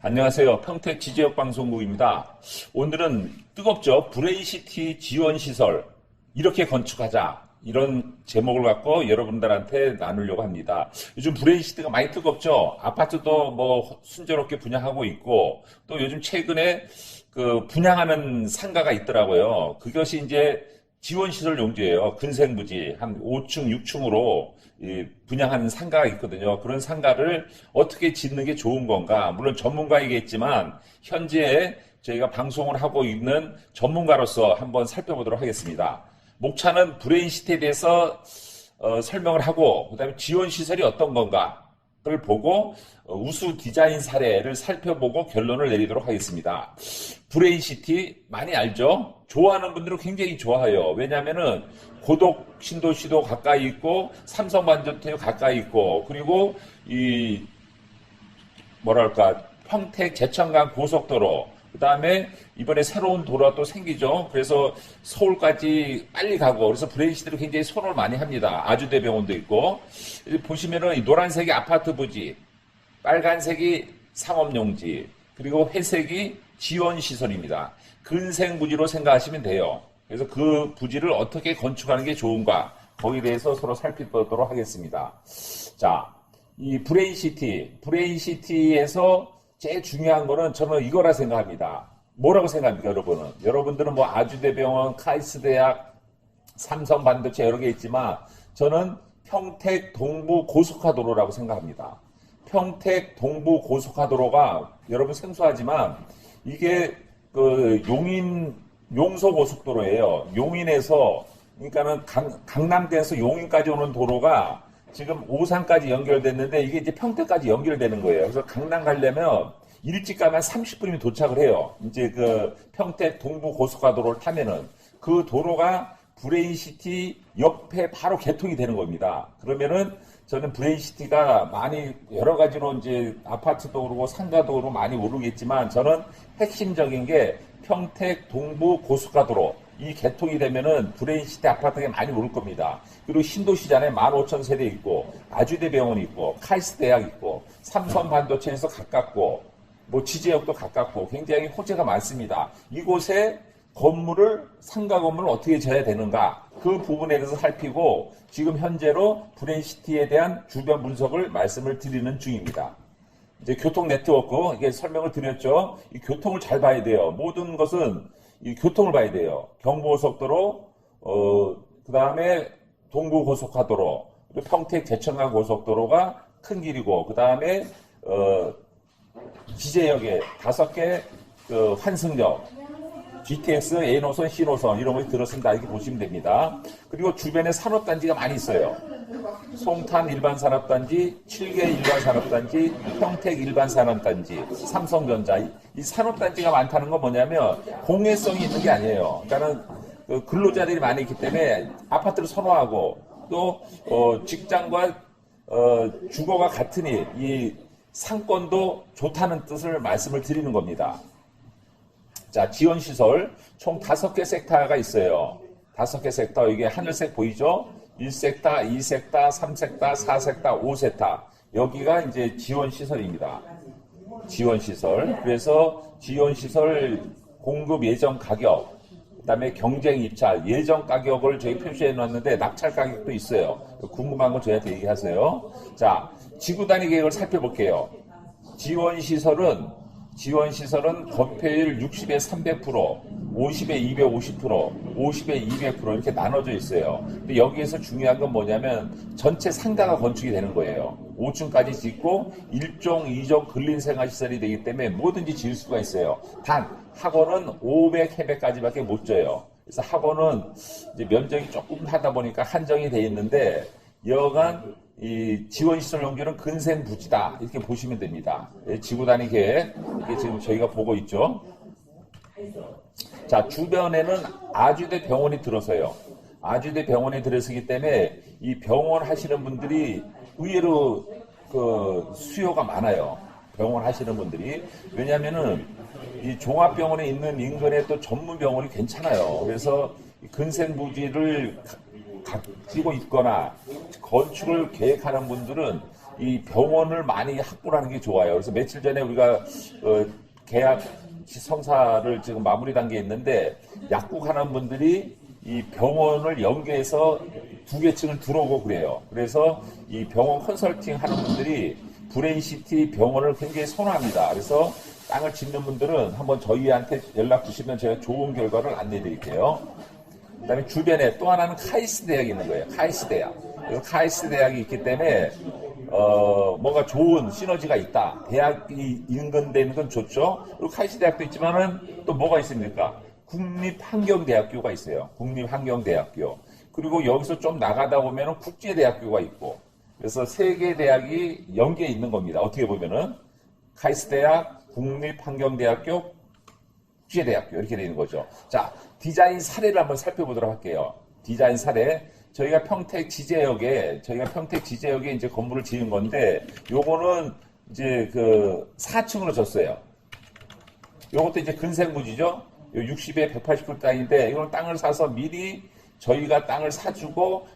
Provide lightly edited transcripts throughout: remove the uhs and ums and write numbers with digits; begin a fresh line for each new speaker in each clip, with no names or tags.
안녕하세요. 평택 지지역 방송국입니다. 오늘은 뜨겁죠. 브레인시티 지원시설 이렇게 건축하자. 이런 제목을 갖고 여러분들한테 나누려고 합니다. 요즘 브레인시티가 많이 뜨겁죠. 아파트도 뭐 순조롭게 분양하고 있고 또 요즘 최근에 그 분양하는 상가가 있더라고요. 그것이 이제 지원시설 용지예요. 근생부지 한 5층, 6층으로 분양하는 상가가 있거든요. 그런 상가를 어떻게 짓는 게 좋은 건가? 물론 전문가이겠지만 현재 저희가 방송을 하고 있는 전문가로서 한번 살펴보도록 하겠습니다. 목차는 브레인시티에 대해서 설명을 하고 그다음에 지원시설이 어떤 건가를 보고 우수 디자인 사례를 살펴보고 결론을 내리도록 하겠습니다. 브레인시티 많이 알죠? 좋아하는 분들은 굉장히 좋아해요. 왜냐하면은 고덕 신도시도 가까이 있고 삼성 반도체도 가까이 있고 그리고 이 뭐랄까 평택 제천간 고속도로 그다음에 이번에 새로운 도로가 또 생기죠. 그래서 서울까지 빨리 가고 그래서 브레인시티를 굉장히 선호를 많이 합니다. 아주대병원도 있고 보시면은 이 노란색이 아파트 부지, 빨간색이 상업용지, 그리고 회색이 지원시설입니다. 근생부지로 생각하시면 돼요. 그래서 그 부지를 어떻게 건축하는 게 좋은가 거기에 대해서 서로 살펴보도록 하겠습니다. 자, 이 브레인시티에서 제일 중요한 거는 저는 이거라 생각합니다. 뭐라고 생각합니까, 여러분은? 여러분들은 뭐 아주대병원, 카이스트대학, 삼성반도체 여러 개 있지만 저는 평택 동부 고속화도로라고 생각합니다. 평택 동부 고속화도로가 여러분 생소하지만 이게 그 용서고속도로예요. 용인에서 그러니까는 강남대에서 용인까지 오는 도로가 지금 오산까지 연결됐는데 이게 이제 평택까지 연결되는 거예요. 그래서 강남 가려면 일찍 가면 30분이면 도착을 해요. 이제 그 평택 동부 고속화도로를 타면은 그 도로가 브레인시티 옆에 바로 개통이 되는 겁니다. 그러면은 저는 브레인시티가 많이 여러 가지로 이제 아파트도 오르고 상가도 오르고 많이 오르겠지만 저는 핵심적인 게 평택 동부 고속화도로 이 개통이 되면은 브레인시티 아파트가 많이 오를 겁니다. 그리고 신도시잖아요. 15,000세대 있고 아주대병원 있고 카이스트대학 있고 삼성 반도체에서 가깝고 뭐 지제역도 가깝고 굉장히 호재가 많습니다. 이곳에 상가 건물을 어떻게 져야 되는가 그 부분에 대해서 살피고 지금 현재로 브레인시티에 대한 주변 분석을 말씀을 드리는 중입니다. 이제 교통 네트워크 이게 설명을 드렸죠. 이 교통을 잘 봐야 돼요. 모든 것은 이 교통을 봐야 돼요. 경부고속도로, 그 다음에 동부고속화도로, 그리고 평택 제천간 고속도로가 큰 길이고, 그 다음에 지제역에 5개 환승역, GTX, A노선, C노선 이런 거 들었습니다. 이렇게 보시면 됩니다. 그리고 주변에 산업단지가 많이 있어요. 송탄 일반산업단지, 7개 일반산업단지, 평택 일반산업단지, 삼성전자. 이 산업단지가 많다는 건 뭐냐면 공해성이 있는 게 아니에요. 그러니까는 근로자들이 많이 있기 때문에 아파트를 선호하고 또 직장과 주거가 같으니 이 상권도 좋다는 뜻을 말씀을 드리는 겁니다. 자, 지원시설 총 5개 섹터가 있어요. 5개 섹터 이게 하늘색 보이죠? 1섹터, 2섹터, 3섹터, 4섹터, 5섹터 여기가 이제 지원시설입니다. 지원시설. 그래서 지원시설 공급 예정 가격 그 다음에 경쟁 입찰 예정 가격을 저희 표시해 놨는데 낙찰 가격도 있어요. 궁금한 거 저희한테 얘기하세요. 자, 지구 단위 계획을 살펴볼게요. 지원시설은 건폐율 60에 300%, 50에 250%, 50에 200% 이렇게 나눠져 있어요. 근데 여기에서 중요한 건 뭐냐면 전체 상가가 건축이 되는 거예요. 5층까지 짓고 1종, 2종 근린생활시설이 되기 때문에 뭐든지 지을 수가 있어요. 단 학원은 500회배까지밖에 못 져요. 그래서 학원은 이제 면적이 조금 하다 보니까 한정이 돼 있는데 여간 이 지원시설 용지는 근생부지다 이렇게 보시면 됩니다. 지구 단위 계획 이게 지금 저희가 보고 있죠. 자, 주변에는 아주대 병원이 들어서요. 아주대 병원이 들어서기 때문에 이 병원 하시는 분들이 의외로 그 수요가 많아요. 병원 하시는 분들이. 왜냐면은 이 종합병원에 있는 인근에 또 전문 병원이 괜찮아요. 그래서 근생부지를 가지고 있거나 건축을 계획하는 분들은 이 병원을 많이 확보하는 게 좋아요. 그래서 며칠 전에 우리가 계약 성사를 지금 마무리 단계에 있는데 약국하는 분들이 이 병원을 연계해서 두 개 층을 들어오고 그래요. 그래서 이 병원 컨설팅 하는 분들이 브레인시티 병원을 굉장히 선호합니다. 그래서 땅을 짓는 분들은 한번 저희한테 연락 주시면 제가 좋은 결과를 안내해 드릴게요. 그 다음에 주변에 또 하나는 카이스트 대학이 있는 거예요. 카이스트 대학. 그래서 카이스트 대학이 있기 때문에 뭔가 좋은 시너지가 있다. 대학이 인근되는 건 좋죠. 그리고 카이스트 대학도 있지만은 또 뭐가 있습니까? 국립환경대학교가 있어요. 국립환경대학교. 그리고 여기서 좀 나가다 보면은 국제대학교가 있고. 그래서 세 개 대학이 연계해 있는 겁니다. 어떻게 보면은 카이스트 대학, 국립환경대학교, 국제대학교 이렇게 되는 거죠. 자, 디자인 사례를 한번 살펴보도록 할게요. 디자인 사례. 저희가 평택 지제역에 이제 건물을 지은 건데, 요거는 이제 4층으로 졌어요. 요것도 이제 근생부지죠? 요 60에 180불 땅인데, 이건 땅을 사서 미리 저희가 땅을 사주고,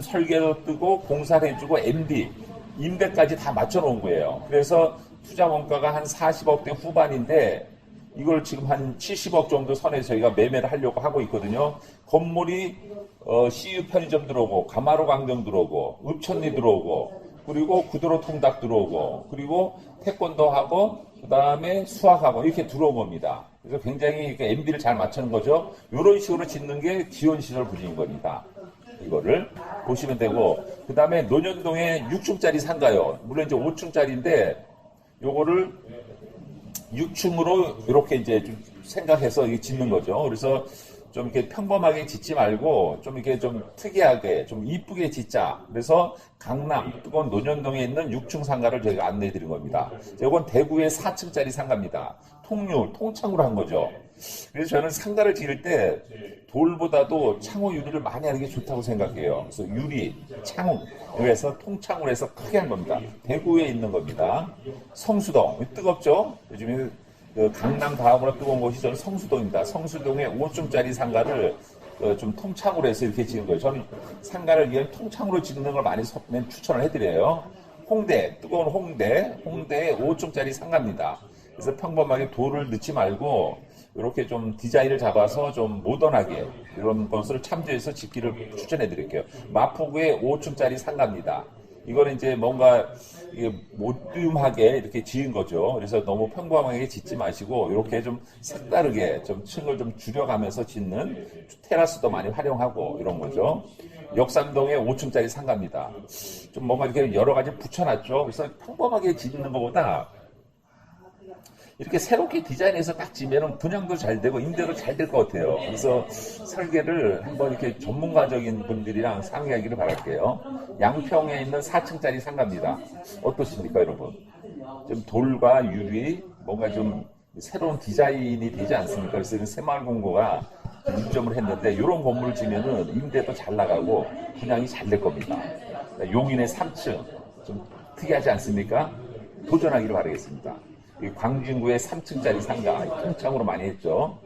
설계도 뜨고, 공사를 해주고, MD, 임대까지 다 맞춰놓은 거예요. 그래서 투자 원가가 한 40억대 후반인데, 이걸 지금 한 70억 정도 선에서 저희가 매매를 하려고 하고 있거든요. 건물이 CU 편의점 들어오고, 가마로 강정 들어오고, 읍천리 들어오고, 그리고 구도로 통닭 들어오고, 그리고 태권도 하고, 그 다음에 수학하고 이렇게 들어온 겁니다. 그래서 굉장히 MD를 잘 맞추는 거죠. 이런 식으로 짓는 게 지원시설 부지인 겁니다. 이거를 보시면 되고, 그 다음에 논현동에 6층짜리 상가요. 물론 이제 5층짜리인데, 요거를 6층으로 이렇게 이제 좀 생각해서 짓는 거죠. 그래서 좀 이렇게 평범하게 짓지 말고 좀 이렇게 좀 특이하게 좀 이쁘게 짓자. 그래서 강남 또는 논현동에 있는 6층 상가를 저희가 안내해 드린 겁니다. 이건 대구의 4층짜리 상가입니다. 통창으로 한 거죠. 그래서 저는 상가를 지을 때 돌보다도 창호 유리를 많이 하는 게 좋다고 생각해요. 그래서 유리, 창호, 그래서 통창으로 해서 크게 한 겁니다. 대구에 있는 겁니다. 성수동, 뜨겁죠? 요즘에 강남 다음으로 뜨거운 곳이 저는 성수동입니다. 성수동에 5층짜리 상가를 좀 통창으로 해서 이렇게 지은 거예요. 저는 상가를 위한 통창으로 짓는 걸 많이 추천을 해드려요. 홍대, 뜨거운 홍대에 5층짜리 상가입니다. 그래서 평범하게 돌을 넣지 말고 이렇게 좀 디자인을 잡아서 좀 모던하게 이런 것을 참조해서 짓기를 추천해 드릴게요. 마포구에 5층짜리 상가입니다. 이거는 이제 뭔가 모듈하게 이렇게 지은 거죠. 그래서 너무 평범하게 짓지 마시고 이렇게 좀 색다르게 좀 층을 좀 줄여가면서 짓는 테라스도 많이 활용하고 이런 거죠. 역삼동에 5층짜리 상가입니다. 좀 뭔가 이렇게 여러 가지 붙여놨죠. 그래서 평범하게 짓는 것보다 이렇게 새롭게 디자인해서 딱 지면은 분양도 잘 되고 임대도 잘 될 것 같아요. 그래서 설계를 한번 이렇게 전문가적인 분들이랑 상의하기를 바랄게요. 양평에 있는 4층짜리 상가입니다. 어떠십니까, 여러분? 좀 돌과 유리, 뭔가 좀 새로운 디자인이 되지 않습니까? 그래서 새마을공고가 입점을 했는데 이런 건물을 지면은 임대도 잘 나가고 분양이 잘 될 겁니다. 용인의 3층 좀 특이하지 않습니까? 도전하기를 바라겠습니다. 광진구의 3층짜리 상가 통창으로 많이 했죠.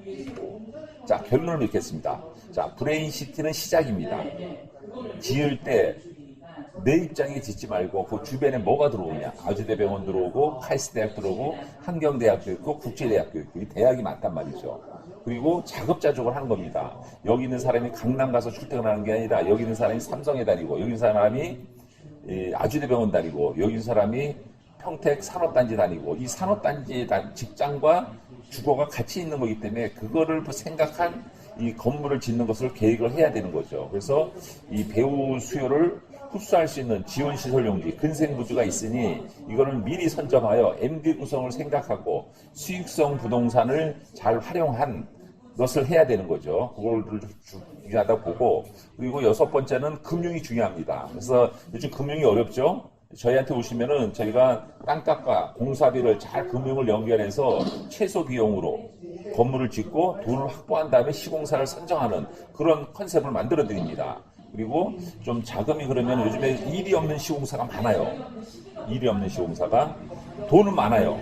자, 결론을 읽겠습니다. 자, 브레인시티는 시작입니다. 지을 때 내 입장에 짓지 말고 그 주변에 뭐가 들어오냐. 아주대병원 들어오고 카이스트대학 들어오고 한경대학도 있고 국제대학도 있고 이 대학이 많단 말이죠. 그리고 자급자족을 하는 겁니다. 여기 있는 사람이 강남 가서 출퇴근하는 게 아니라 여기 있는 사람이 삼성에 다니고 여기 있는 사람이 아주대병원 다니고 여기 있는 사람이 평택 산업단지 다니고 이 산업단지 직장과 주거가 같이 있는 거기 때문에 그거를 생각한 이 건물을 짓는 것을 계획을 해야 되는 거죠. 그래서 이 배우 수요를 흡수할 수 있는 지원시설 용지, 근생부지가 있으니 이거는 미리 선점하여 MD 구성을 생각하고 수익성 부동산을 잘 활용한 것을 해야 되는 거죠. 그걸 중요하다 보고 그리고 6번째는 금융이 중요합니다. 그래서 요즘 금융이 어렵죠. 저희한테 오시면은 저희가 땅값과 공사비를 잘 금융을 연결해서 최소 비용으로 건물을 짓고 돈을 확보한 다음에 시공사를 선정하는 그런 컨셉을 만들어 드립니다. 그리고 좀 자금이 그러면 요즘에 일이 없는 시공사가 많아요. 일이 없는 시공사가 돈은 많아요.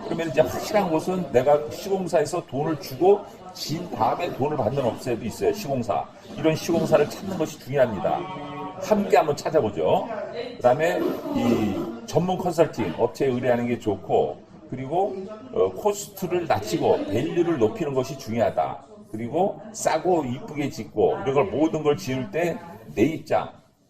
그러면 이제 확실한 곳은 내가 시공사에서 돈을 주고 진 다음에 돈을 받는 업체도 있어요. 시공사. 이런 시공사를 찾는 것이 중요합니다. 함께 한번 찾아보죠. 그다음에 이 전문 컨설팅 업체에 의뢰하는 게 좋고, 그리고 코스트를 낮추고 밸류를 높이는 것이 중요하다. 그리고 싸고 이쁘게 짓고 이런 걸 모든 걸 지을 때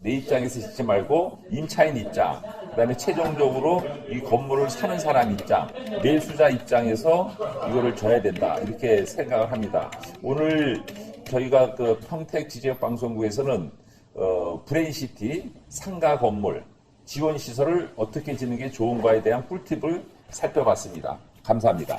내 입장에서 짓지 말고 임차인 입장, 그다음에 최종적으로 이 건물을 사는 사람 입장, 매수자 입장에서 이거를 줘야 된다, 이렇게 생각을 합니다. 오늘 저희가 그 평택 지지역 방송국에서는 브레인시티 상가 건물 지원 시설을 어떻게 짓는 게 좋은가에 대한 꿀팁을 살펴봤습니다. 감사합니다.